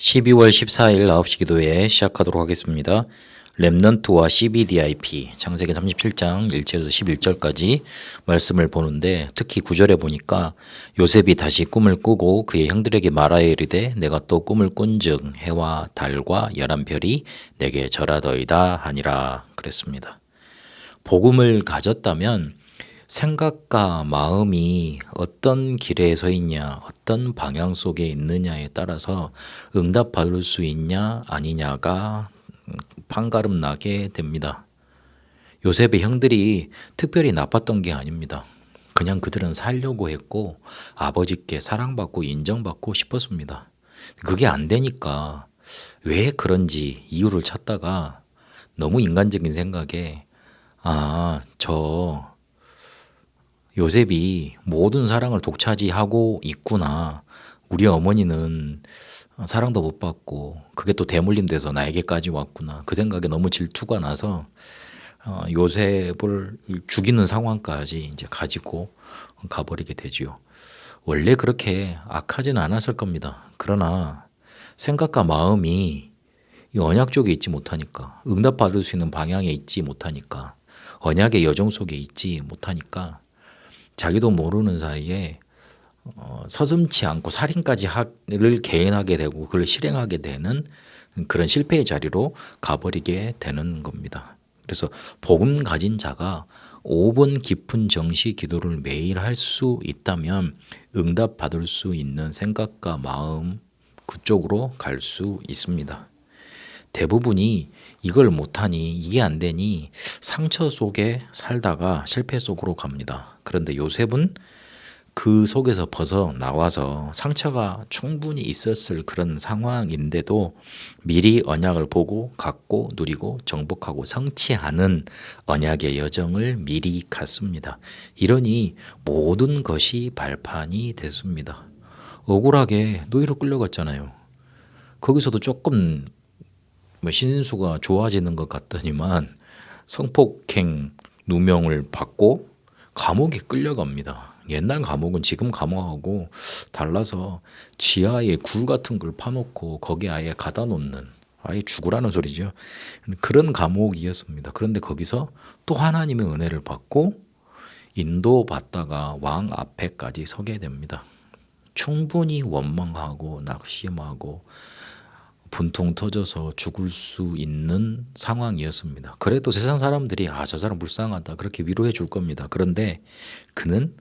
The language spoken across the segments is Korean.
12월 14일 9시 기도회 시작하도록 하겠습니다. 렘넌트와 CBDIP 창세기 37장 1절에서 11절까지 말씀을 보는데, 특히 9절에 보니까 요셉이 다시 꿈을 꾸고 그의 형들에게 말하여 이르되 내가 또 꿈을 꾼즉 해와 달과 열한 별이 내게 절하더이다 하니라 그랬습니다. 복음을 가졌다면 생각과 마음이 어떤 길에 서 있냐, 어떤 방향 속에 있느냐에 따라서 응답받을 수 있냐 아니냐가 판가름 나게 됩니다. 요셉의 형들이 특별히 나빴던 게 아닙니다. 그냥 그들은 살려고 했고 아버지께 사랑받고 인정받고 싶었습니다. 그게 안 되니까 왜 그런지 이유를 찾다가 너무 인간적인 생각에 저 요셉이 모든 사랑을 독차지하고 있구나. 우리 어머니는 사랑도 못 받고 그게 또 대물림 돼서 나에게까지 왔구나. 그 생각에 너무 질투가 나서 요셉을 죽이는 상황까지 이제 가지고 가버리게 되지요. 원래 그렇게 악하지는 않았을 겁니다. 그러나 생각과 마음이 이 언약 쪽에 있지 못하니까, 응답받을 수 있는 방향에 있지 못하니까, 언약의 여정 속에 있지 못하니까 자기도 모르는 사이에 서슴지 않고 살인까지를 계획하게 되고 그걸 실행하게 되는 그런 실패의 자리로 가버리게 되는 겁니다. 그래서 복음 가진 자가 5분 깊은 정시 기도를 매일 할 수 있다면 응답 받을 수 있는 생각과 마음, 그쪽으로 갈 수 있습니다. 대부분이 이걸 못하니, 이게 안 되니 상처 속에 살다가 실패 속으로 갑니다. 그런데 요셉은 그 속에서 벗어나와서 상처가 충분히 있었을 그런 상황인데도 미리 언약을 보고 갖고 누리고 정복하고 성취하는 언약의 여정을 미리 갔습니다. 이러니 모든 것이 발판이 됐습니다. 억울하게 노예로 끌려갔잖아요. 거기서도 조금 신수가 좋아지는 것 같더니만 성폭행 누명을 받고 감옥에 끌려갑니다. 옛날 감옥은 지금 감옥하고 달라서 지하에 굴 같은 걸 파놓고 거기에 아예 가다 놓는, 아예 죽으라는 소리죠. 그런 감옥이었습니다. 그런데 거기서 또 하나님의 은혜를 받고 인도받다가 왕 앞에까지 서게 됩니다. 충분히 원망하고 낙심하고 분통 터져서 죽을 수 있는 상황이었습니다. 그래도 세상 사람들이 저 사람 불쌍하다 그렇게 위로해 줄 겁니다. 그런데 그는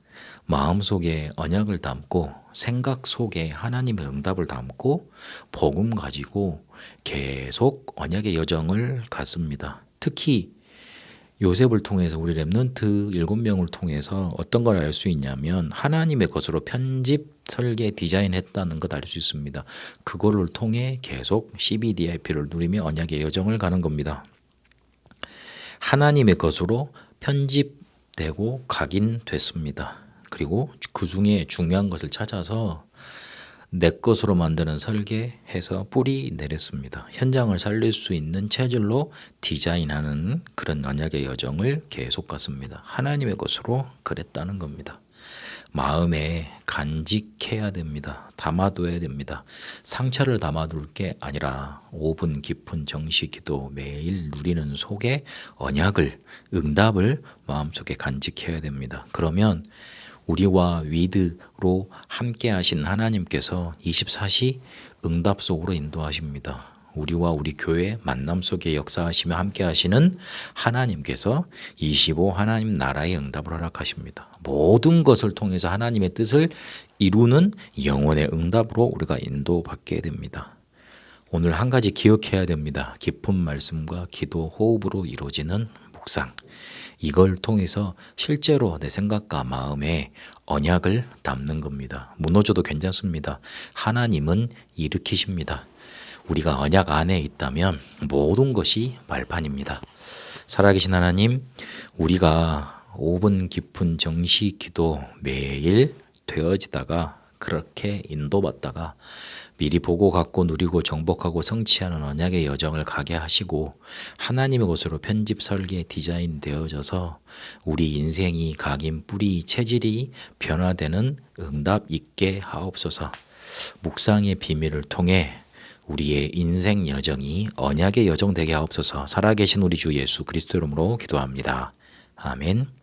마음속에 언약을 담고 생각 속에 하나님의 응답을 담고 복음 가지고 계속 언약의 여정을 갔습니다. 특히 요셉을 통해서 우리 렘넌트 7명을 통해서 어떤 걸 알 수 있냐면 하나님의 것으로 편집, 설계, 디자인했다는 것 알 수 있습니다. 그거를 통해 계속 CBDIP를 누리며 언약의 여정을 가는 겁니다. 하나님의 것으로 편집되고 각인됐습니다. 그리고 그 중에 중요한 것을 찾아서 내 것으로 만드는 설계해서 뿌리 내렸습니다. 현장을 살릴 수 있는 체질로 디자인하는 그런 언약의 여정을 계속 갔습니다. 하나님의 것으로 그랬다는 겁니다. 마음에 간직해야 됩니다. 담아둬야 됩니다. 상처를 담아둘 게 아니라 5분 깊은 정시 기도 매일 누리는 속에 언약을, 응답을 마음속에 간직해야 됩니다. 그러면 우리와 위드로 함께 하신 하나님께서 24시 응답 속으로 인도하십니다. 우리와 우리 교회 만남 속에 역사하시며 함께 하시는 하나님께서 25 하나님 나라의 응답을 허락하십니다. 모든 것을 통해서 하나님의 뜻을 이루는 영혼의 응답으로 우리가 인도받게 됩니다. 오늘 한 가지 기억해야 됩니다. 깊은 말씀과 기도, 호흡으로 이루어지는 묵상. 이걸 통해서 실제로 내 생각과 마음에 언약을 담는 겁니다. 무너져도 괜찮습니다. 하나님은 일으키십니다. 우리가 언약 안에 있다면 모든 것이 발판입니다. 살아계신 하나님, 우리가 5분 깊은 정시 기도 매일 되어지다가 그렇게 인도받다가 미리 보고 갖고 누리고 정복하고 성취하는 언약의 여정을 가게 하시고 하나님의 것으로 편집, 설계, 디자인 되어져서 우리 인생이 각인, 뿌리, 체질이 변화되는 응답 있게 하옵소서. 묵상의 비밀을 통해 우리의 인생 여정이 언약의 여정 되게 하옵소서. 살아계신 우리 주 예수 그리스도 이름으로 기도합니다. 아멘.